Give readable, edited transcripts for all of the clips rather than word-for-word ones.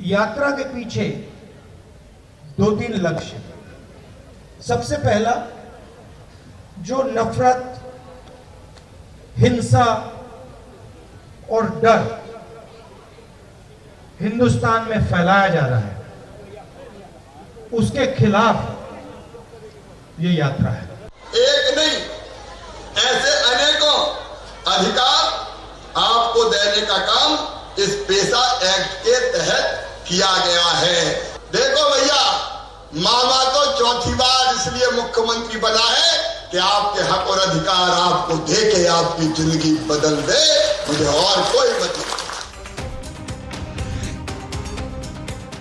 यात्रा के पीछे दो तीन लक्ष्य। सबसे पहला, जो नफरत, हिंसा और डर हिंदुस्तान में फैलाया जा रहा है, उसके खिलाफ ये यात्रा है। एक नहीं, ऐसे अनेकों अधिकार आपको देने का काम इस पेशा एक्ट के तहत किया गया है। देखो भैया, मामा तो चौथी बार इसलिए मुख्यमंत्री बना है कि आपके हक और अधिकार आपको दे के आपकी जिंदगी बदल दे, मुझे और कोई मतलब।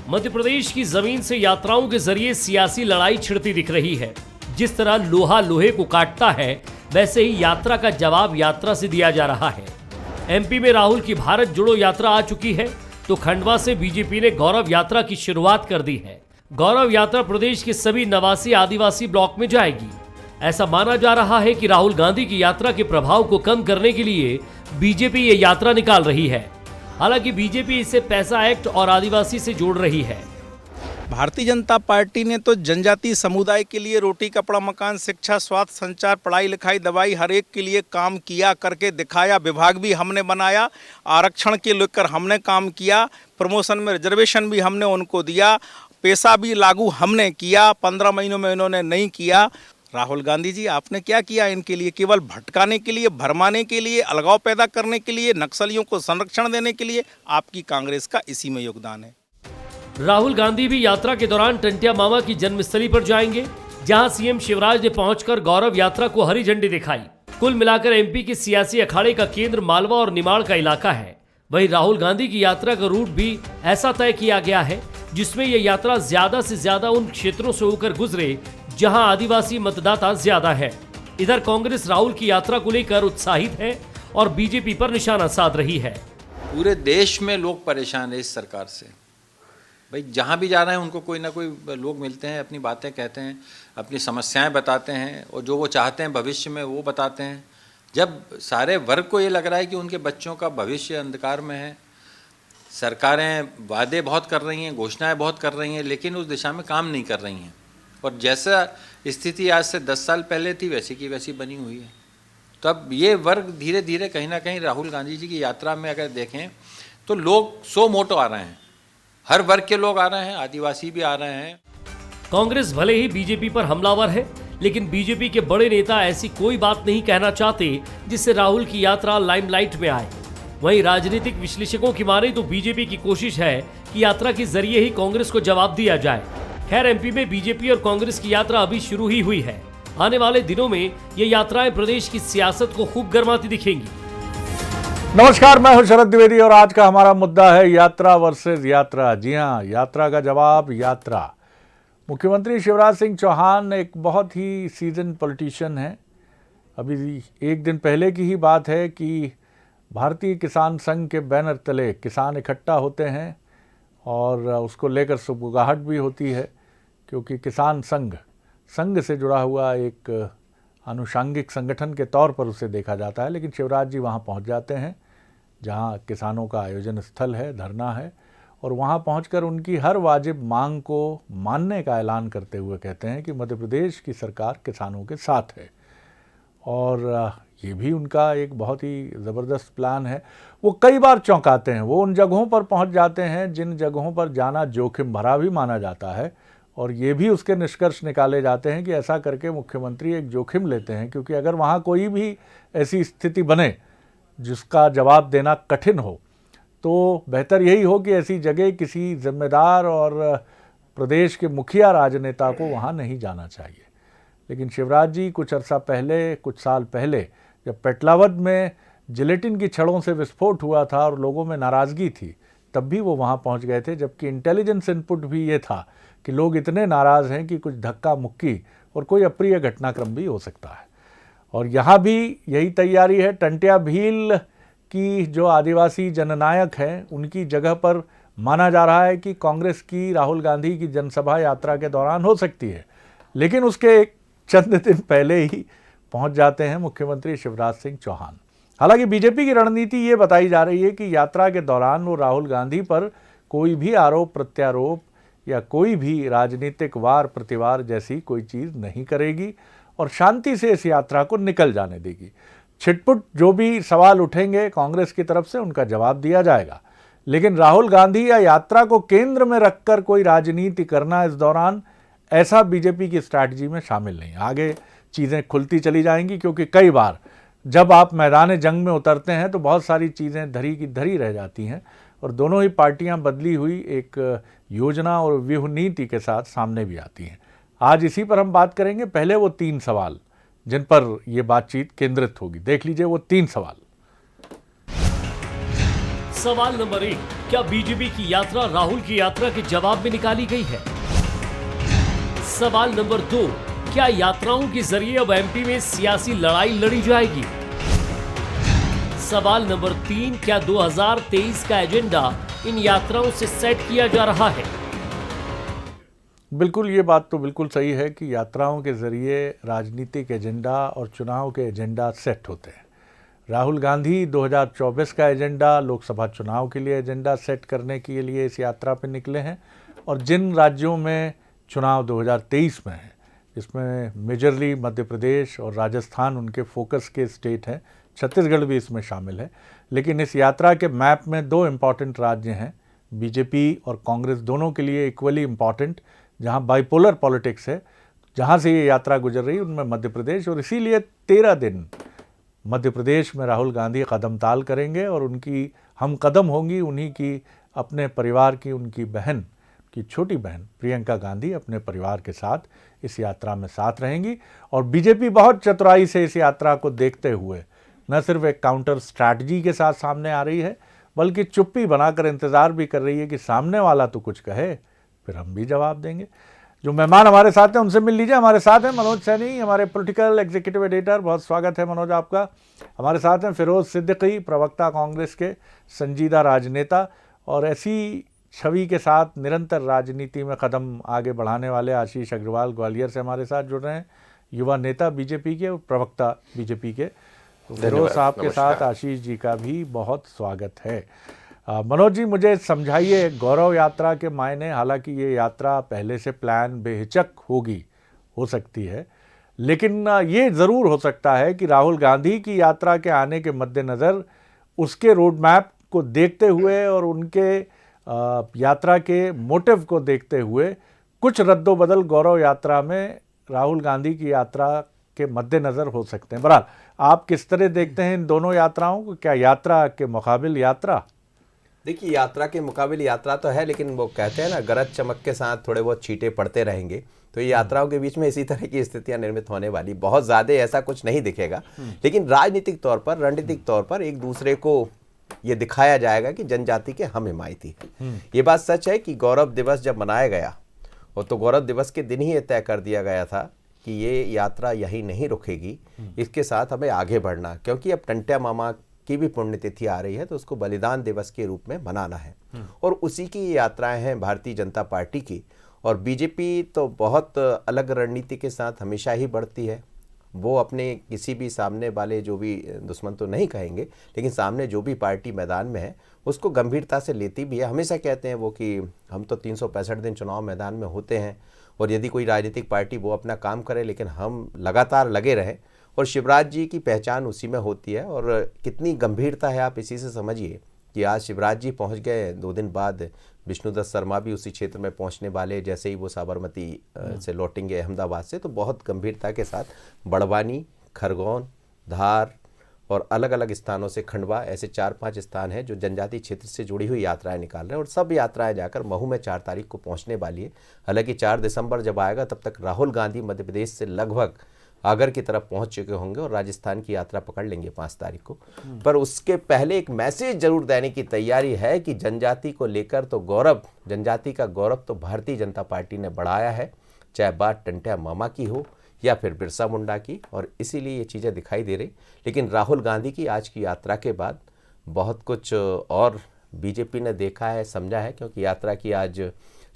मध्य प्रदेश की जमीन से यात्राओं के जरिए सियासी लड़ाई छिड़ती दिख रही है। जिस तरह लोहा लोहे को काटता है, वैसे ही यात्रा का जवाब यात्रा से दिया जा रहा है। एमपी में राहुल की भारत जोड़ो यात्रा आ चुकी है, तो खंडवा से बीजेपी ने गौरव यात्रा की शुरुआत कर दी है। गौरव यात्रा प्रदेश के सभी 89 आदिवासी ब्लॉक में जाएगी। ऐसा माना जा रहा है कि राहुल गांधी की यात्रा के प्रभाव को कम करने के लिए बीजेपी ये यात्रा निकाल रही है। हालांकि बीजेपी इसे पैसा एक्ट और आदिवासी से जोड़ रही है। भारतीय जनता पार्टी ने तो जनजातीय समुदाय के लिए रोटी कपड़ा मकान शिक्षा स्वास्थ्य संचार पढ़ाई लिखाई दवाई हर एक के लिए काम किया, करके दिखाया। विभाग भी हमने बनाया, आरक्षण के लेकर हमने काम किया, प्रमोशन में रिजर्वेशन भी हमने उनको दिया, पैसा भी लागू हमने किया। 15 महीनों में इन्होंने नहीं किया। राहुल गांधी जी, आपने क्या किया इनके लिए? केवल भटकाने के लिए, भरमाने के लिए, अलगाव पैदा करने के लिए, नक्सलियों को संरक्षण देने के लिए आपकी कांग्रेस का इसी में योगदान है। राहुल गांधी भी यात्रा के दौरान टंटिया मामा की जन्मस्थली पर जाएंगे, जहां सीएम शिवराज ने पहुंचकर गौरव यात्रा को हरी झंडी दिखाई। कुल मिलाकर एमपी के सियासी अखाड़े का केंद्र मालवा और निमाड़ का इलाका है। वहीं राहुल गांधी की यात्रा का रूट भी ऐसा तय किया गया है, जिसमें यह यात्रा ज्यादा से ज्यादा उन क्षेत्रों से होकर गुजरे जहां आदिवासी मतदाता ज्यादा है। इधर कांग्रेस राहुल की यात्रा को लेकर उत्साहित है और बीजेपी पर निशाना साध रही है। पूरे देश में लोग परेशान है इस सरकार से। भाई जहाँ भी जा रहे हैं उनको कोई ना कोई लोग मिलते हैं, अपनी बातें कहते हैं, अपनी समस्याएं बताते हैं और जो वो चाहते हैं भविष्य में वो बताते हैं। जब सारे वर्ग को ये लग रहा है कि उनके बच्चों का भविष्य अंधकार में है, सरकारें वादे बहुत कर रही हैं, घोषणाएं बहुत कर रही हैं, लेकिन उस दिशा में काम नहीं कर रही हैं और जैसा स्थिति आज से 10 साल पहले थी वैसी की वैसी बनी हुई है। तो अब ये वर्ग धीरे धीरे कहीं ना कहीं राहुल गांधी जी की यात्रा में अगर देखें तो लोग सो मोटो आ रहे हैं, हर वर्ग के लोग आ रहे हैं, आदिवासी भी आ रहे हैं। कांग्रेस भले ही बीजेपी पर हमलावर है, लेकिन बीजेपी के बड़े नेता ऐसी कोई बात नहीं कहना चाहते जिससे राहुल की यात्रा लाइमलाइट में आए। वहीं राजनीतिक विश्लेषकों की माने तो बीजेपी की कोशिश है कि यात्रा के जरिए ही कांग्रेस को जवाब दिया जाए। खैर, एमपी में बीजेपी और कांग्रेस की यात्रा अभी शुरू ही हुई है। आने वाले दिनों में ये यात्राएं प्रदेश की सियासत को खूब गर्माती दिखेंगी। नमस्कार, मैं हूं शरद द्विवेदी और आज का हमारा मुद्दा है यात्रा वर्सेस यात्रा। जी हां, यात्रा का जवाब यात्रा। मुख्यमंत्री शिवराज सिंह चौहान एक बहुत ही सीजन पॉलिटिशियन हैं। अभी एक दिन पहले की ही बात है कि भारतीय किसान संघ के बैनर तले किसान इकट्ठा होते हैं और उसको लेकर सुगबुगाहट भी होती है, क्योंकि किसान संघ से जुड़ा हुआ एक आनुषांगिक संगठन के तौर पर उसे देखा जाता है। लेकिन शिवराज जी वहाँ पहुँच जाते हैं जहाँ किसानों का आयोजन स्थल है, धरना है, और वहाँ पहुंचकर उनकी हर वाजिब मांग को मानने का ऐलान करते हुए कहते हैं कि मध्य प्रदेश की सरकार किसानों के साथ है। और ये भी उनका एक बहुत ही ज़बरदस्त प्लान है। वो कई बार चौंकाते हैं, वो उन जगहों पर पहुंच जाते हैं जिन जगहों पर जाना जोखिम भरा भी माना जाता है, और ये भी उसके निष्कर्ष निकाले जाते हैं कि ऐसा करके मुख्यमंत्री एक जोखिम लेते हैं, क्योंकि अगर वहाँ कोई भी ऐसी स्थिति बने जिसका जवाब देना कठिन हो तो बेहतर यही हो कि ऐसी जगह किसी जिम्मेदार और प्रदेश के मुखिया राजनेता को वहाँ नहीं जाना चाहिए। लेकिन शिवराज जी कुछ साल पहले जब पेटलावद में जिलेटिन की छड़ों से विस्फोट हुआ था और लोगों में नाराज़गी थी, तब भी वो वहाँ पहुँच गए थे, जबकि इंटेलिजेंस इनपुट भी ये था कि लोग इतने नाराज़ हैं कि कुछ धक्का मुक्की और कोई अप्रिय घटनाक्रम भी हो सकता है। और यहाँ भी यही तैयारी है। टंटिया भील की जो आदिवासी जननायक हैं, उनकी जगह पर माना जा रहा है कि कांग्रेस की राहुल गांधी की जनसभा यात्रा के दौरान हो सकती है, लेकिन उसके चंद दिन पहले ही पहुंच जाते हैं मुख्यमंत्री शिवराज सिंह चौहान। हालांकि बीजेपी की रणनीति ये बताई जा रही है कि यात्रा के दौरान वो राहुल गांधी पर कोई भी आरोप प्रत्यारोप या कोई भी राजनीतिक वार प्रतिवार जैसी कोई चीज़ नहीं करेगी और शांति से इस यात्रा को निकल जाने देगी। छिटपुट जो भी सवाल उठेंगे कांग्रेस की तरफ से उनका जवाब दिया जाएगा, लेकिन राहुल गांधी या यात्रा को केंद्र में रखकर कोई राजनीति करना इस दौरान ऐसा बीजेपी की स्ट्रैटेजी में शामिल नहीं। आगे चीज़ें खुलती चली जाएंगी, क्योंकि कई बार जब आप मैदान जंग में उतरते हैं तो बहुत सारी चीज़ें धरी की धरी रह जाती हैं और दोनों ही पार्टियां बदली हुई एक योजना और व्यूह नीति के साथ सामने भी आती हैं। आज इसी पर हम बात करेंगे। पहले वो 3 सवाल जिन पर ये बातचीत केंद्रित होगी, देख लीजिए वो 3 सवाल। सवाल नंबर 1, क्या बीजेपी की यात्रा राहुल की यात्रा के जवाब में निकाली गई है? सवाल नंबर 2, क्या यात्राओं के जरिए अब एमपी में सियासी लड़ाई लड़ी जाएगी? सवाल नंबर 3, क्या 2023 का एजेंडा इन यात्राओं से सेट किया जा रहा है? बिल्कुल, ये बात तो बिल्कुल सही है कि यात्राओं के जरिए राजनीतिक एजेंडा और चुनाव के एजेंडा सेट होते हैं। राहुल गांधी 2024 का एजेंडा, लोकसभा चुनाव के लिए एजेंडा सेट करने के लिए इस यात्रा पर निकले हैं और जिन राज्यों में चुनाव 2023 में है, जिसमें मेजरली मध्य प्रदेश और राजस्थान उनके फोकस के स्टेट हैं, छत्तीसगढ़ भी इसमें शामिल है, लेकिन इस यात्रा के मैप में 2 इम्पॉर्टेंट राज्य हैं, बीजेपी और कांग्रेस दोनों के लिए इक्वली इम्पॉर्टेंट, जहां बाइपोलर पॉलिटिक्स है, जहां से ये यात्रा गुजर रही है, उनमें मध्य प्रदेश। और इसीलिए 13 दिन मध्य प्रदेश में राहुल गांधी कदम ताल करेंगे और उनकी हम कदम होंगी उन्हीं की, अपने परिवार की, उनकी बहन की छोटी बहन प्रियंका गांधी अपने परिवार के साथ इस यात्रा में साथ रहेंगी। और बीजेपी बहुत चतुराई से इस यात्रा को देखते हुए न सिर्फ एक काउंटर स्ट्रैटेजी के साथ सामने आ रही है, बल्कि चुप्पी बनाकर इंतज़ार भी कर रही है कि सामने वाला तो कुछ कहे, फिर हम भी जवाब देंगे। जो मेहमान हमारे साथ हैं उनसे मिल लीजिए। हमारे साथ हैं मनोज सैनी, हमारे पॉलिटिकल एग्जीक्यूटिव एडिटर। बहुत स्वागत है मनोज आपका। हमारे साथ हैं फिरोज सिद्दीकी, प्रवक्ता कांग्रेस के, संजीदा राजनेता और ऐसी छवि के साथ निरंतर राजनीति में कदम आगे बढ़ाने वाले आशीष अग्रवाल ग्वालियर से हमारे साथ जुड़ रहे हैं, युवा नेता बीजेपी के और प्रवक्ता बीजेपी के। तो फिरोज साहब के साथ आशीष जी का भी बहुत स्वागत है। मनोज जी, मुझे समझाइए गौरव यात्रा के मायने। हालांकि ये यात्रा पहले से प्लान बेहिचक होगी, हो सकती है, लेकिन ये ज़रूर हो सकता है कि राहुल गांधी की यात्रा के आने के मद्देनज़र उसके रोड मैप को देखते हुए और उनके यात्रा के मोटिव को देखते हुए कुछ रद्दोबदल गौरव यात्रा में राहुल गांधी की यात्रा के मद्देनज़र हो सकते हैं। बहरहाल आप किस तरह देखते हैं इन दोनों यात्राओं को? क्या यात्रा के मुकाबिल यात्रा? देखिए, यात्रा के मुकाबिल यात्रा तो है, लेकिन वो कहते हैं ना, गरज चमक के साथ थोड़े बहुत छींटे पड़ते रहेंगे। तो ये यात्राओं के बीच में इसी तरह की स्थितियां निर्मित होने वाली, बहुत ज़्यादा ऐसा कुछ नहीं दिखेगा, लेकिन राजनीतिक तौर पर, रणनीतिक तौर पर एक दूसरे को ये दिखाया जाएगा कि जनजाति के हम हिमायती हैं। ये बात सच है कि गौरव दिवस जब मनाया गया, और तो गौरव दिवस के दिन ही ये तय कर दिया गया था कि ये यात्रा यहीं नहीं रुकेगी, इसके साथ हमें आगे बढ़ना, क्योंकि अब टंट्या मामा की भी पुण्यतिथि आ रही है, तो उसको बलिदान दिवस के रूप में मनाना है। और उसी की यात्राएं हैं भारतीय जनता पार्टी की। और बीजेपी तो बहुत अलग रणनीति के साथ हमेशा ही बढ़ती है। वो अपने किसी भी सामने वाले, जो भी दुश्मन तो नहीं कहेंगे, लेकिन सामने जो भी पार्टी मैदान में है उसको गंभीरता से लेती भी है। हमेशा कहते हैं वो कि हम तो 365 दिन चुनाव मैदान में होते हैं, और यदि कोई राजनीतिक पार्टी वो अपना काम करे, लेकिन हम लगातार लगे रहें। और शिवराज जी की पहचान उसी में होती है। और कितनी गंभीरता है आप इसी से समझिए कि आज शिवराज जी पहुंच गए, 2 दिन बाद विष्णुदत्त शर्मा भी उसी क्षेत्र में पहुंचने वाले, जैसे ही वो साबरमती से लौटेंगे अहमदाबाद से। तो बहुत गंभीरता के साथ बड़वानी, खरगोन, धार और अलग अलग स्थानों से खंडवा, ऐसे 4-5 स्थान हैं जो जनजातीय क्षेत्र से जुड़ी हुई यात्राएं निकाल रहे हैं। और सब यात्राएं जाकर महू में 4 तारीख को पहुंचने वाली है। हालांकि 4 दिसंबर जब आएगा तब तक राहुल गांधी मध्य प्रदेश से लगभग आगर की तरफ पहुंच चुके होंगे और राजस्थान की यात्रा पकड़ लेंगे 5 तारीख को। पर उसके पहले एक मैसेज जरूर देने की तैयारी है कि जनजाति को लेकर तो गौरव, जनजाति का गौरव तो भारतीय जनता पार्टी ने बढ़ाया है, चाहे बात टंट्या मामा की हो या फिर बिरसा मुंडा की, और इसीलिए ये चीज़ें दिखाई दे रही। लेकिन राहुल गांधी की आज की यात्रा के बाद बहुत कुछ और बीजेपी ने देखा है, समझा है, क्योंकि यात्रा की आज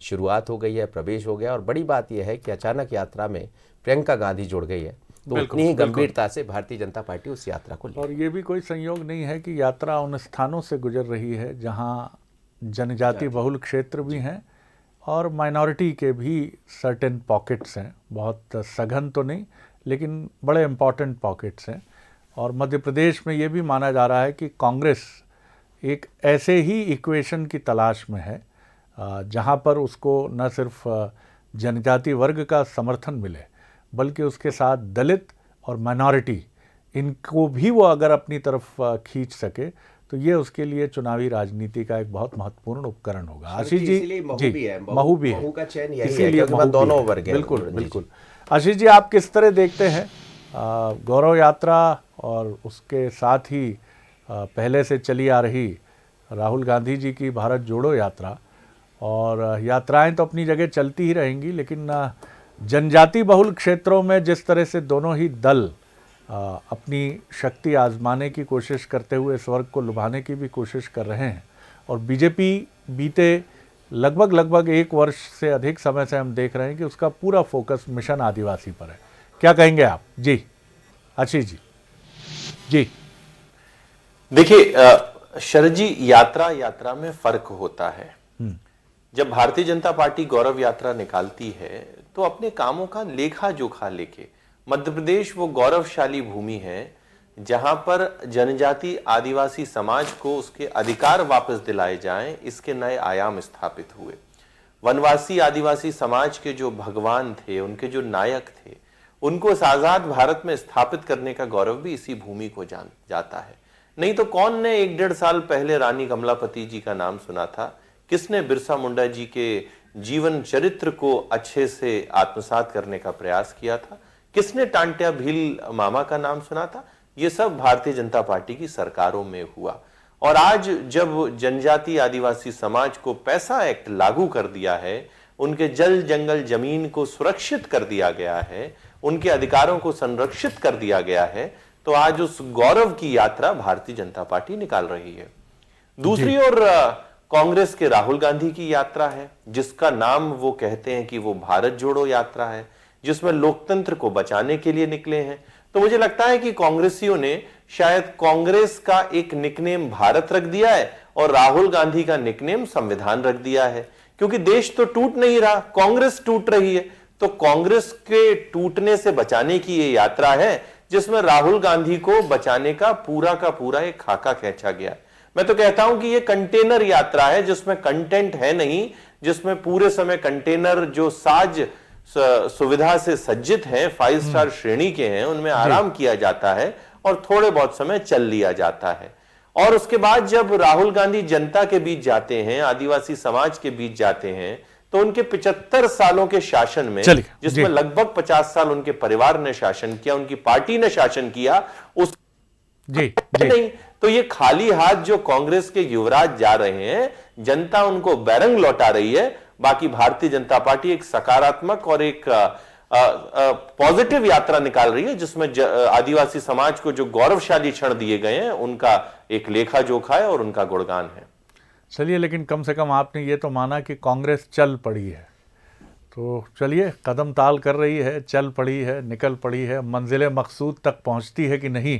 शुरुआत हो गई है, प्रवेश हो गया। और बड़ी बात यह है कि अचानक यात्रा में प्रियंका गांधी जुड़ गई है, तो उतनी ही गंभीरता से भारतीय जनता पार्टी उस यात्रा को ले। और ये भी कोई संयोग नहीं है कि यात्रा उन स्थानों से गुजर रही है जहां जनजाति बहुल क्षेत्र भी हैं और माइनॉरिटी के भी सर्टेन पॉकेट्स हैं, बहुत सघन तो नहीं लेकिन बड़े इम्पॉर्टेंट पॉकेट्स हैं। और मध्य प्रदेश में ये भी माना जा रहा है कि कांग्रेस एक ऐसे ही इक्वेशन की तलाश में है जहां पर उसको न सिर्फ जनजाति वर्ग का समर्थन मिले बल्कि उसके साथ दलित और माइनॉरिटी इनको भी वो अगर अपनी तरफ खींच सके तो ये उसके लिए चुनावी राजनीति का एक बहुत महत्वपूर्ण उपकरण होगा। आशीष जी, महू भी है, इसीलिए दोनों वर्ग हैं। बिल्कुल बिल्कुल। आशीष जी, आप किस तरह देखते हैं गौरव यात्रा और उसके साथ ही पहले से चली आ रही राहुल गांधी जी की भारत जोड़ो यात्रा? और यात्राएं तो अपनी जगह चलती ही रहेंगी लेकिन जनजाति बहुल क्षेत्रों में जिस तरह से दोनों ही दल अपनी शक्ति आजमाने की कोशिश करते हुए इस वर्ग को लुभाने की भी कोशिश कर रहे हैं और बीजेपी बीते लगभग 1 वर्ष से अधिक समय से हम देख रहे हैं कि उसका पूरा फोकस मिशन आदिवासी पर है। क्या कहेंगे आप? जी आशीष जी। जी देखिए शरद जी, यात्रा में फर्क होता है। जब भारतीय जनता पार्टी गौरव यात्रा निकालती है तो अपने कामों का लेखा जोखा लेके, मध्य प्रदेश वो गौरवशाली भूमि है जहां पर जनजाति आदिवासी समाज को उसके अधिकार वापस दिलाए जाएं, इसके नए आयाम स्थापित हुए। वनवासी आदिवासी समाज के जो भगवान थे, उनके जो नायक थे, उनको इस आजाद भारत में स्थापित करने का गौरव भी इसी भूमि को जाता है। नहीं तो कौन ने 1-1.5 साल पहले रानी कमलापति जी का नाम सुना था? किसने बिरसा मुंडा जी के जीवन चरित्र को अच्छे से आत्मसात करने का प्रयास किया था? किसने टांट्या भील मामा का नाम सुना था? ये सब भारतीय जनता पार्टी की सरकारों में हुआ। और आज जब जनजाति आदिवासी समाज को पैसा एक्ट लागू कर दिया है, उनके जल जंगल जमीन को सुरक्षित कर दिया गया है, उनके अधिकारों को संरक्षित कर दिया गया है, तो आज उस गौरव की यात्रा भारतीय जनता पार्टी निकाल रही है। दूसरी ओर कांग्रेस के राहुल गांधी की यात्रा है, जिसका नाम वो कहते हैं कि वो भारत जोड़ो यात्रा है, जिसमें लोकतंत्र को बचाने के लिए निकले हैं। तो मुझे लगता है कि कांग्रेसियों ने शायद कांग्रेस का एक निकनेम भारत रख दिया है और राहुल गांधी का निकनेम संविधान रख दिया है, क्योंकि देश तो टूट नहीं रहा, कांग्रेस टूट रही है। तो कांग्रेस के टूटने से बचाने की ये यात्रा है जिसमें राहुल गांधी को बचाने का पूरा एक खाका खींचा गया है। मैं तो कहता हूं कि ये कंटेनर यात्रा है जिसमें कंटेंट है नहीं, जिसमें पूरे समय कंटेनर जो साज सुविधा से सज्जित हैं, 5 स्टार श्रेणी के हैं, उनमें आराम किया जाता है और थोड़े बहुत समय चल लिया जाता है। और उसके बाद जब राहुल गांधी जनता के बीच जाते हैं, आदिवासी समाज के बीच जाते हैं, तो उनके 75 सालों के शासन में, जिसमें लगभग 50 साल उनके परिवार ने शासन किया, उनकी पार्टी ने शासन किया, उस नहीं तो ये खाली हाथ जो कांग्रेस के युवराज जा रहे हैं, जनता उनको बैरंग लौटा रही है। बाकी भारतीय जनता पार्टी एक सकारात्मक और एक पॉजिटिव यात्रा निकाल रही है जिसमें आदिवासी समाज को जो गौरवशाली क्षण दिए गए हैं उनका एक लेखा जोखा है और उनका गुणगान है। चलिए, लेकिन कम से कम आपने ये तो माना कि कांग्रेस चल पड़ी है, तो चलिए कदम ताल कर रही है, चल पड़ी है, निकल पड़ी है, मंजिल मकसूद तक पहुंचती है कि नहीं।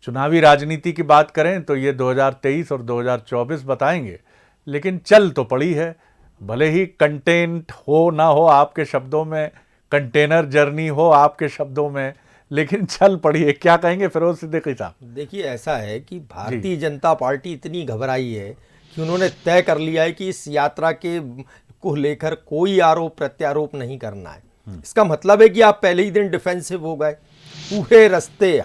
चुनावी राजनीति की बात करें तो ये 2023 और 2024 बताएंगे, लेकिन चल तो पड़ी है। भले ही कंटेंट हो ना हो आपके शब्दों में, कंटेनर जर्नी हो आपके शब्दों में, लेकिन चल पड़ी है। क्या कहेंगे फिरोज सिद्दीकी साहब? देखिए, ऐसा है कि भारतीय जनता पार्टी इतनी घबराई है कि उन्होंने तय कर लिया है कि इस यात्रा के को लेकर कोई आरोप प्रत्यारोप नहीं करना है। इसका मतलब है कि आप पहले ही दिन डिफेंसिव हो गए। पूरे रास्ते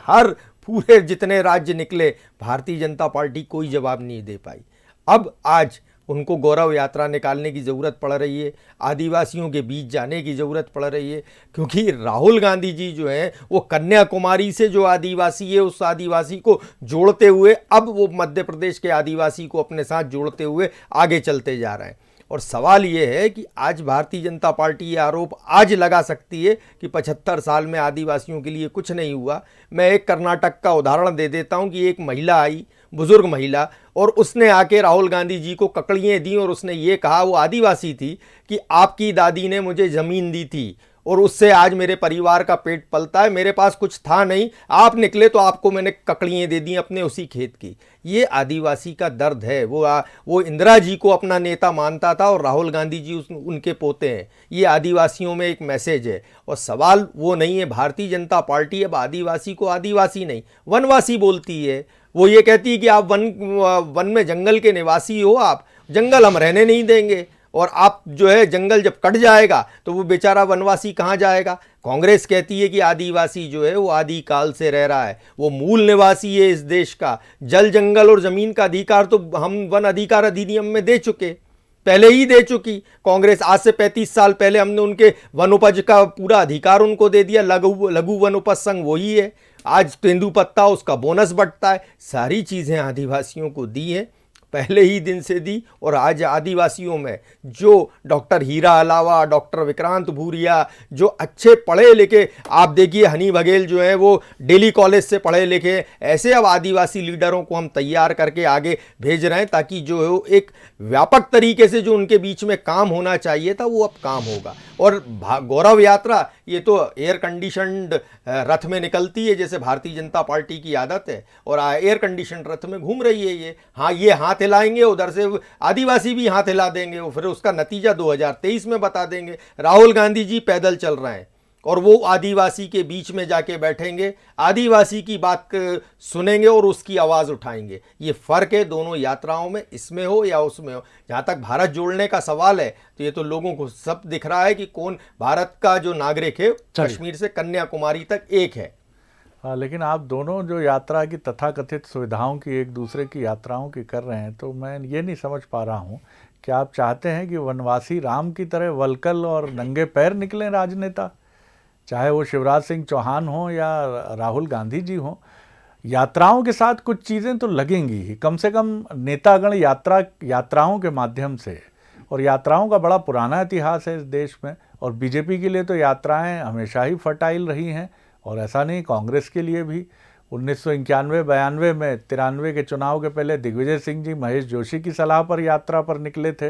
पूरे जितने राज्य निकले, भारतीय जनता पार्टी कोई जवाब नहीं दे पाई। अब आज उनको गौरव यात्रा निकालने की ज़रूरत पड़ रही है, आदिवासियों के बीच जाने की ज़रूरत पड़ रही है, क्योंकि राहुल गांधी जी जो हैं वो कन्याकुमारी से जो आदिवासी है उस आदिवासी को जोड़ते हुए अब वो मध्य प्रदेश के आदिवासी को अपने साथ जोड़ते हुए आगे चलते जा रहे हैं। और सवाल ये है कि आज भारतीय जनता पार्टी ये आरोप आज लगा सकती है कि 75 साल में आदिवासियों के लिए कुछ नहीं हुआ। मैं एक कर्नाटक का उदाहरण दे देता हूं कि एक महिला आई, बुजुर्ग महिला, और उसने आके राहुल गांधी जी को ककड़ियाँ दी और उसने ये कहा, वो आदिवासी थी, कि आपकी दादी ने मुझे ज़मीन दी थी और उससे आज मेरे परिवार का पेट पलता है। मेरे पास कुछ था नहीं, आप निकले तो आपको मैंने ककड़ियाँ दे दी अपने उसी खेत की। ये आदिवासी का दर्द है। वो इंदिरा जी को अपना नेता मानता था और राहुल गांधी जी उनके पोते हैं। ये आदिवासियों में एक मैसेज है। और सवाल वो नहीं है, भारतीय जनता पार्टी अब आदिवासी को आदिवासी नहीं वनवासी बोलती है। वो ये कहती है कि आप वन में जंगल के निवासी हो, आप जंगल हम रहने नहीं देंगे, और आप जो है जंगल जब कट जाएगा तो वो बेचारा वनवासी कहाँ जाएगा। कांग्रेस कहती है कि आदिवासी जो है वो आदिकाल से रह रहा है, वो मूल निवासी है इस देश का। जल जंगल और जमीन का अधिकार तो हम वन अधिकार अधिनियम में दे चुके, पहले ही दे चुकी कांग्रेस। आज से 35 साल पहले हमने उनके वनोपज का पूरा अधिकार उनको दे दिया। लघु वनोपज संघ वही है। आज तेंदुपत्ता उसका बोनस बढ़ता है। सारी चीज़ें आदिवासियों को दी हैं, पहले ही दिन से दी। और आज आदिवासियों में जो डॉक्टर हीरा अलावा, डॉक्टर विक्रांत भूरिया, जो अच्छे पढ़े लिखे, आप देखिए हनी बघेल जो है वो दिल्ली कॉलेज से पढ़े लिखे, ऐसे अब आदिवासी लीडरों को हम तैयार करके आगे भेज रहे हैं, ताकि जो है एक व्यापक तरीके से जो उनके बीच में काम होना चाहिए था वो अब काम होगा। और गौरव यात्रा ये तो एयर कंडीशनड रथ में निकलती है, जैसे भारतीय जनता पार्टी की आदत है, और एयर कंडीशन रथ में घूम रही है ये। हाँ, ये हाथ हिलाएंगे, उधर से आदिवासी भी हाथ हिला देंगे, फिर उसका नतीजा 2023 में बता देंगे। राहुल गांधी जी पैदल चल रहे हैं और वो आदिवासी के बीच में जाके बैठेंगे, आदिवासी की बात सुनेंगे और उसकी आवाज़ उठाएंगे। ये फ़र्क है दोनों यात्राओं में, इसमें हो या उसमें हो। जहाँ तक भारत जोड़ने का सवाल है तो ये तो लोगों को सब दिख रहा है कि कौन भारत का जो नागरिक है कश्मीर से कन्याकुमारी तक एक है। हाँ, लेकिन आप दोनों जो यात्रा की तथाकथित सुविधाओं की एक दूसरे की यात्राओं की कर रहे हैं, तो मैं ये नहीं समझ पा रहा हूँ कि आप चाहते हैं कि वनवासी राम की तरह वलकल और नंगे पैर निकलें राजनेता, चाहे वो शिवराज सिंह चौहान हो या राहुल गांधी जी हो। यात्राओं के साथ कुछ चीज़ें तो लगेंगी ही, कम से कम नेतागण यात्राओं के माध्यम से, और यात्राओं का बड़ा पुराना इतिहास है इस देश में, और बीजेपी के लिए तो यात्राएं हमेशा ही फर्टाइल रही हैं, और ऐसा नहीं, कांग्रेस के लिए भी 1991-92 में 93 के चुनाव के पहले दिग्विजय सिंह जी महेश जोशी की सलाह पर यात्रा पर निकले थे।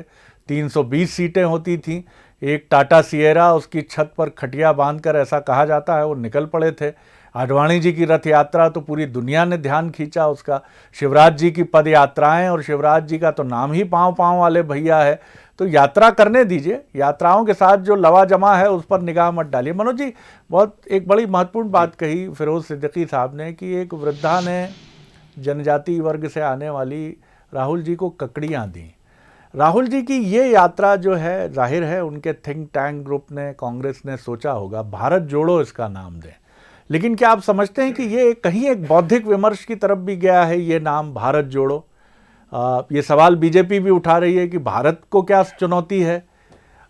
320 सीटें होती थीं, एक टाटा सिएरा उसकी छत पर खटिया बांधकर, ऐसा कहा जाता है, वो निकल पड़े थे। आडवाणी जी की रथ यात्रा तो पूरी दुनिया ने ध्यान खींचा उसका। शिवराज जी की पद यात्राएं, और शिवराज जी का तो नाम ही पाँव पाँव वाले भैया है। तो यात्रा करने दीजिए, यात्राओं के साथ जो लवा जमा है उस पर निगाह मत डालिए। मनोज जी बहुत एक बड़ी महत्वपूर्ण बात कही फिरोज सिद्दीकी साहब ने, कि एक वृद्धा ने जनजाति वर्ग से आने वाली राहुल जी को ककड़ियाँ दी। राहुल जी की ये यात्रा जो है, जाहिर है उनके थिंक टैंक ग्रुप ने, कांग्रेस ने सोचा होगा भारत जोड़ो इसका नाम दें, लेकिन क्या आप समझते हैं कि ये कहीं एक बौद्धिक विमर्श की तरफ भी गया है ये नाम भारत जोड़ो? ये सवाल बीजेपी भी उठा रही है कि भारत को क्या चुनौती है।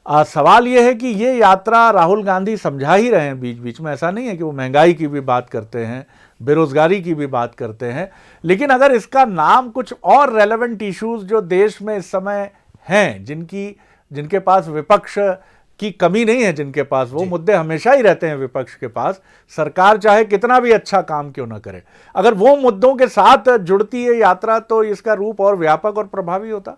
सवाल ये है कि ये यात्रा राहुल गांधी समझा ही रहे हैं बीच बीच में, ऐसा नहीं है कि वो महंगाई की भी बात करते हैं, बेरोजगारी की भी बात करते हैं, लेकिन अगर इसका नाम कुछ और रेलेवेंट इश्यूज जो देश में इस समय हैं, जिनके पास विपक्ष की कमी नहीं है, जिनके पास वो मुद्दे हमेशा ही रहते हैं विपक्ष के पास, सरकार चाहे कितना भी अच्छा काम क्यों ना करे, अगर वो मुद्दों के साथ जुड़ती है यात्रा तो इसका रूप और व्यापक और प्रभावी होता।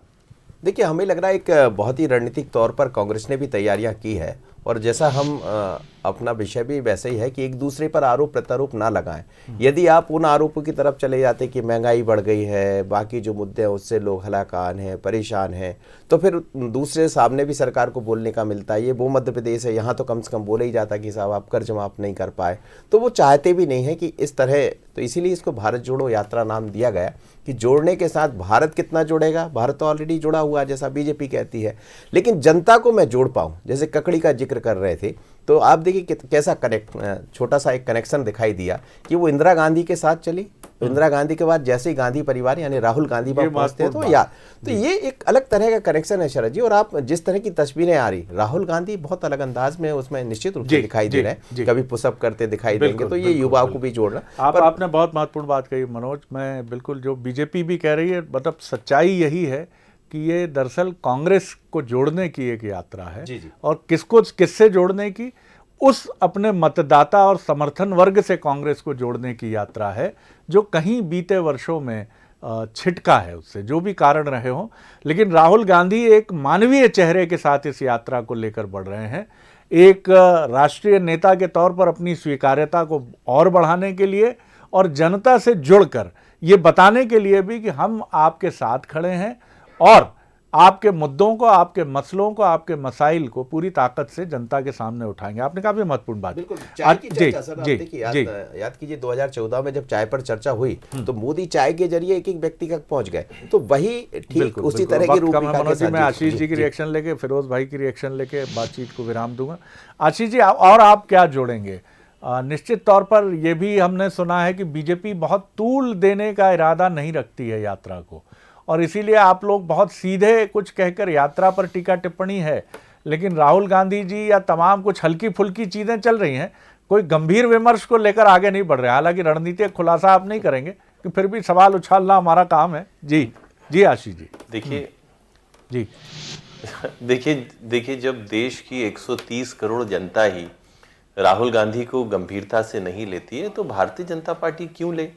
देखिए, हमें लग रहा है एक बहुत ही रणनीतिक तौर पर कांग्रेस ने भी तैयारियां की है, और जैसा हम अपना विषय भी वैसे ही है कि एक दूसरे पर आरोप प्रत्यारोप ना लगाएं। यदि आप उन आरोपों की तरफ चले जाते कि महंगाई बढ़ गई है, बाकी जो मुद्दे हैं उससे लोग हलाकान हैं, परेशान हैं, तो फिर दूसरे सामने भी सरकार को बोलने का मिलता है। ये वो मध्य प्रदेश है, यहाँ तो कम से कम बोला ही जाता कि साहब आप कर्ज माफ नहीं कर पाए, तो वो चाहते भी नहीं है कि इस तरह, तो इसीलिए इसको भारत जोड़ो यात्रा नाम दिया गया कि जोड़ने के साथ भारत कितना जोड़ेगा, भारत तो ऑलरेडी जुड़ा हुआ है जैसा बीजेपी कहती है, लेकिन जनता को मैं जोड़ पाऊँ, जैसे ककड़ी का जिक्र कर रहे थे, तो आप देखिए कैसा छोटा सा एक कनेक्शन दिखाई दिया कि वो इंदिरा गांधी के साथ चली। तो इंदिरा गांधी के बाद जैसे ही गांधी परिवार यानी राहुल गांधी वहां पहुंचते हैं तो ये एक अलग तरह का कनेक्शन है शरद जी। और आप जिस तरह की तस्वीरें आ रही, राहुल गांधी बहुत अलग अंदाज में उसमें निश्चित रूप से दिखाई दे रहे हैं, कभी पुशअप करते दिखाई देंगे, तो ये युवाओं को भी जोड़ना। आपने बहुत महत्वपूर्ण बात कही मनोज, मैं बिल्कुल, जो बीजेपी भी कह रही है, मतलब सच्चाई यही है कि ये दरअसल कांग्रेस को जोड़ने की एक यात्रा है। और किससे जोड़ने की? उस अपने मतदाता और समर्थन वर्ग से कांग्रेस को जोड़ने की यात्रा है, जो कहीं बीते वर्षों में छिटका है उससे, जो भी कारण रहे हों। लेकिन राहुल गांधी एक मानवीय चेहरे के साथ इस यात्रा को लेकर बढ़ रहे हैं। एक राष्ट्रीय नेता के तौर पर अपनी स्वीकार्यता को और बढ़ाने के लिए और जनता से जुड़कर ये बताने के लिए भी कि हम आपके साथ खड़े हैं और आपके मुद्दों को, आपके मसलों को, आपके मसाइल को पूरी ताकत से जनता के सामने उठाएंगे। आपने काफी महत्वपूर्ण बात बिल्कुल चाय की चर्चा सर, आप देखिए याद कीजिए 2014 में जब चाय पर चर्चा हुई तो मोदी चाय के जरिए एक एक व्यक्ति तक पहुंच गए, तो वही ठीक उसी तरह की रूपरेखा के साथ। मैं आशीष जी की रिएक्शन लेके, फिरोज भाई की रिएक्शन लेके बातचीत को विराम दूंगा। आशीष जी, और आप क्या जोड़ेंगे? निश्चित तौर पर यह भी हमने सुना है कि बीजेपी बहुत तूल देने का इरादा नहीं रखती है यात्रा को, और इसीलिए आप लोग बहुत सीधे कुछ कहकर यात्रा पर टीका टिप्पणी है, लेकिन राहुल गांधी जी या तमाम कुछ हल्की फुल्की चीजें चल रही हैं, कोई गंभीर विमर्श को लेकर आगे नहीं बढ़ रहे हैं। हालांकि रणनीतिक खुलासा आप नहीं करेंगे कि फिर भी सवाल उछालना हमारा काम है। जी जी आशीष जी। देखिए जी देखिए जब देश की 130 करोड़ जनता ही राहुल गांधी को गंभीरता से नहीं लेती है तो भारतीय जनता पार्टी क्यों ले?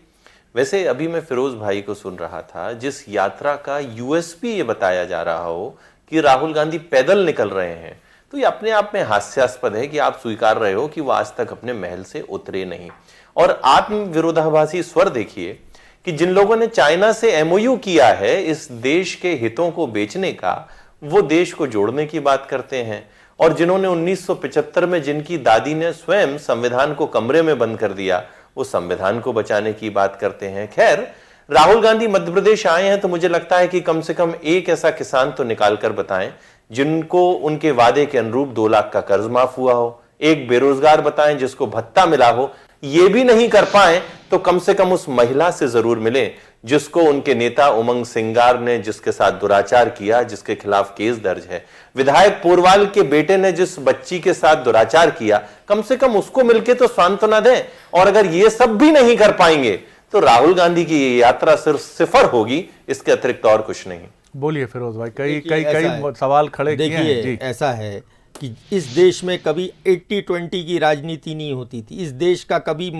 वैसे अभी मैं फिरोज भाई को सुन रहा था, जिस यात्रा का यूएसपी ये बताया जा रहा हो कि राहुल गांधी पैदल निकल रहे हैं, तो ये अपने आप में हास्यास्पद है कि आप स्वीकार रहे हो कि वो आज तक अपने महल से उतरे नहीं। और आत्म विरोधाभासी स्वर देखिए कि जिन लोगों ने चाइना से एमओयू किया है इस देश के हितों को बेचने का, वो देश को जोड़ने की बात करते हैं, और जिन्होंने 1975 में जिनकी दादी ने स्वयं संविधान को कमरे में बंद कर दिया, वो संविधान को बचाने की बात करते हैं। खैर, राहुल गांधी मध्य प्रदेश आए हैं तो मुझे लगता है कि कम से कम एक ऐसा किसान तो निकाल कर बताएं जिनको उनके वादे के अनुरूप 2 लाख का कर्ज माफ हुआ हो, एक बेरोजगार बताएं जिसको भत्ता मिला हो। ये भी नहीं कर पाए तो कम से कम उस महिला से जरूर मिले जिसको उनके नेता उमंग सिंगार ने जिसके साथ दुराचार किया, जिसके खिलाफ केस दर्ज है। विधायक पोरवाल के बेटे ने जिस बच्ची के साथ दुराचार किया, कम से कम उसको मिलके तो सांत्वना दें। और अगर ये सब भी नहीं कर पाएंगे तो राहुल गांधी की ये यात्रा सिर्फ सिफर होगी, इसके अतिरिक्त और कुछ नहीं। बोलिए फिरोज भाई, कई सवाल खड़े किए हैं। देखिए ऐसा है कि इस देश में कभी 80-20 की राजनीति नहीं होती थी। इस देश का कभी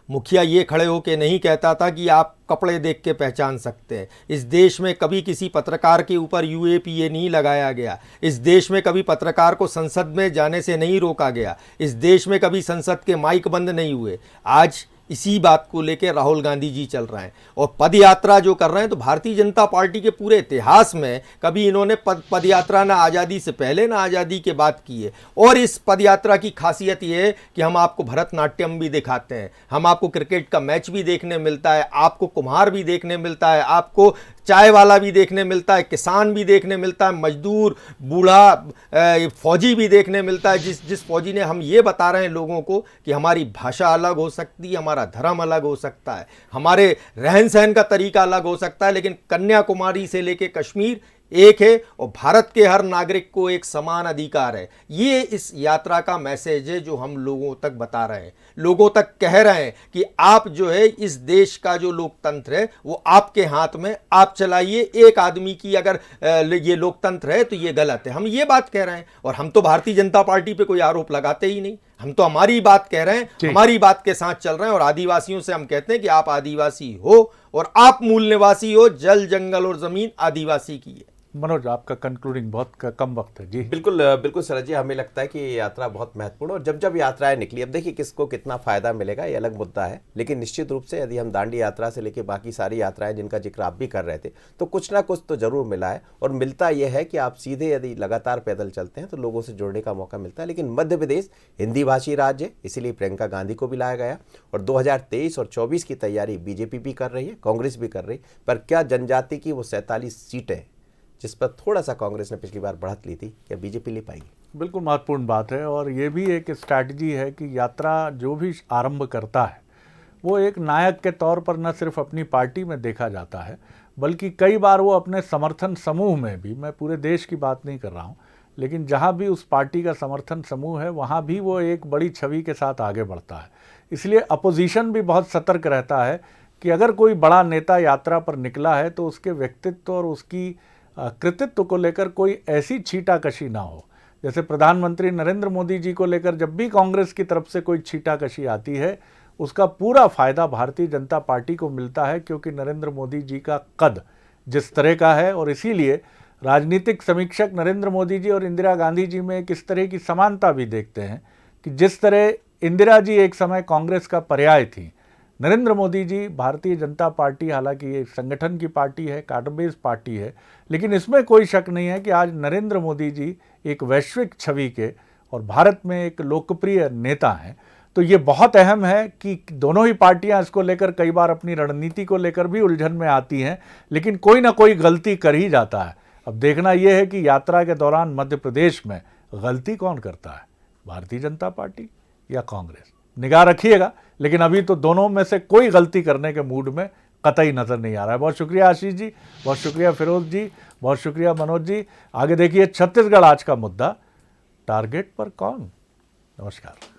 मुखिया ये खड़े होकर नहीं कहता था कि आप कपड़े देख के पहचान सकते हैं। इस देश में कभी किसी पत्रकार के ऊपर यूएपीए नहीं लगाया गया। इस देश में कभी पत्रकार को संसद में जाने से नहीं रोका गया। इस देश में कभी संसद के माइक बंद नहीं हुए। आज इसी बात को लेकर राहुल गांधी जी चल रहे हैं और पद यात्रा जो कर रहे हैं, तो भारतीय जनता पार्टी के पूरे इतिहास में कभी इन्होंने पद यात्रा ना आज़ादी से पहले ना आज़ादी के बाद की है। और इस पद यात्रा की खासियत ये है कि हम आपको भरतनाट्यम भी दिखाते हैं, हम आपको क्रिकेट का मैच भी देखने मिलता है, आपको कुम्हार भी देखने मिलता है, आपको चाय वाला भी देखने मिलता है, किसान भी देखने मिलता है, मजदूर, बूढ़ा, फौजी भी देखने मिलता है। जिस फौजी ने हम ये बता रहे हैं लोगों को कि हमारी भाषा अलग हो सकती है, हमारा धर्म अलग हो सकता है, हमारे रहन सहन का तरीका अलग हो सकता है, लेकिन कन्याकुमारी से लेके कश्मीर एक है और भारत के हर नागरिक को एक समान अधिकार है। ये इस यात्रा का मैसेज है जो हम लोगों तक बता रहे हैं, लोगों तक कह रहे हैं कि आप जो है इस देश का जो लोकतंत्र है वो आपके हाथ में, आप चलाइए। एक आदमी की अगर ये लोकतंत्र है तो ये गलत है, हम ये बात कह रहे हैं। और हम तो भारतीय जनता पार्टी पे कोई आरोप लगाते ही नहीं, हम तो हमारी बात कह रहे हैं, हमारी बात के साथ चल रहे हैं। और आदिवासियों से हम कहते हैं कि आप आदिवासी हो और आप मूल निवासी हो, जल जंगल और जमीन आदिवासी की है। मनोज, आपका कंक्लूडिंग बहुत कम वक्त है। जी बिल्कुल शरद जी, हमें लगता है कि ये यात्रा बहुत महत्वपूर्ण, और जब यात्राएं निकली, अब देखिए किसको कितना फायदा मिलेगा ये अलग मुद्दा है, लेकिन निश्चित रूप से यदि हम दांडी यात्रा से लेकर बाकी सारी यात्राएं जिनका जिक्र आप भी कर रहे थे, तो कुछ ना कुछ तो जरूर मिला है। और मिलता यह है कि आप सीधे यदि लगातार पैदल चलते हैं तो लोगों से जुड़ने का मौका मिलता है। लेकिन मध्य प्रदेश हिंदी भाषी राज्य है, इसीलिए प्रियंका गांधी को भी लाया गया। और 2023 और 24 की तैयारी बीजेपी भी कर रही है, कांग्रेस भी कर रही है, पर क्या जनजाति की वो 47 सीटें जिस पर थोड़ा सा कांग्रेस ने पिछली बार बढ़त ली थी, क्या बीजेपी ले पाएगी? बिल्कुल महत्वपूर्ण बात है। और ये भी एक स्ट्रैटेजी है कि यात्रा जो भी आरंभ करता है वो एक नायक के तौर पर न सिर्फ अपनी पार्टी में देखा जाता है, बल्कि कई बार वो अपने समर्थन समूह में भी, मैं पूरे देश की बात नहीं कर रहा हूँ, लेकिन जहाँ भी उस पार्टी का समर्थन समूह है वहाँ भी वो एक बड़ी छवि के साथ आगे बढ़ता है। इसलिए अपोजिशन भी बहुत सतर्क रहता है कि अगर कोई बड़ा नेता यात्रा पर निकला है तो उसके व्यक्तित्व और उसकी कृतित्व को लेकर कोई ऐसी छीटाकशी ना हो। जैसे प्रधानमंत्री नरेंद्र मोदी जी को लेकर जब भी कांग्रेस की तरफ से कोई छीटाकशी आती है, उसका पूरा फायदा भारतीय जनता पार्टी को मिलता है, क्योंकि नरेंद्र मोदी जी का कद जिस तरह का है, और इसीलिए राजनीतिक समीक्षक नरेंद्र मोदी जी और इंदिरा गांधी जी में एक इस तरह की समानता भी देखते हैं कि जिस तरह इंदिरा जी एक समय कांग्रेस का पर्याय थी, नरेंद्र मोदी जी भारतीय जनता पार्टी, हालांकि ये संगठन की पार्टी है, कार्ड बेस पार्टी है, लेकिन इसमें कोई शक नहीं है कि आज नरेंद्र मोदी जी एक वैश्विक छवि के और भारत में एक लोकप्रिय नेता हैं। तो ये बहुत अहम है कि दोनों ही पार्टियां इसको लेकर कई बार अपनी रणनीति को लेकर भी उलझन में आती हैं, लेकिन कोई ना कोई गलती कर ही जाता है। अब देखना यह है कि यात्रा के दौरान मध्य प्रदेश में गलती कौन करता है, भारतीय जनता पार्टी या कांग्रेस। निगाह रखिएगा, लेकिन अभी तो दोनों में से कोई गलती करने के मूड में कतई नजर नहीं आ रहा है। बहुत शुक्रिया आशीष जी, बहुत शुक्रिया फिरोज जी, बहुत शुक्रिया मनोज जी। आगे देखिए छत्तीसगढ़ आज का मुद्दा, टारगेट पर कौन। नमस्कार।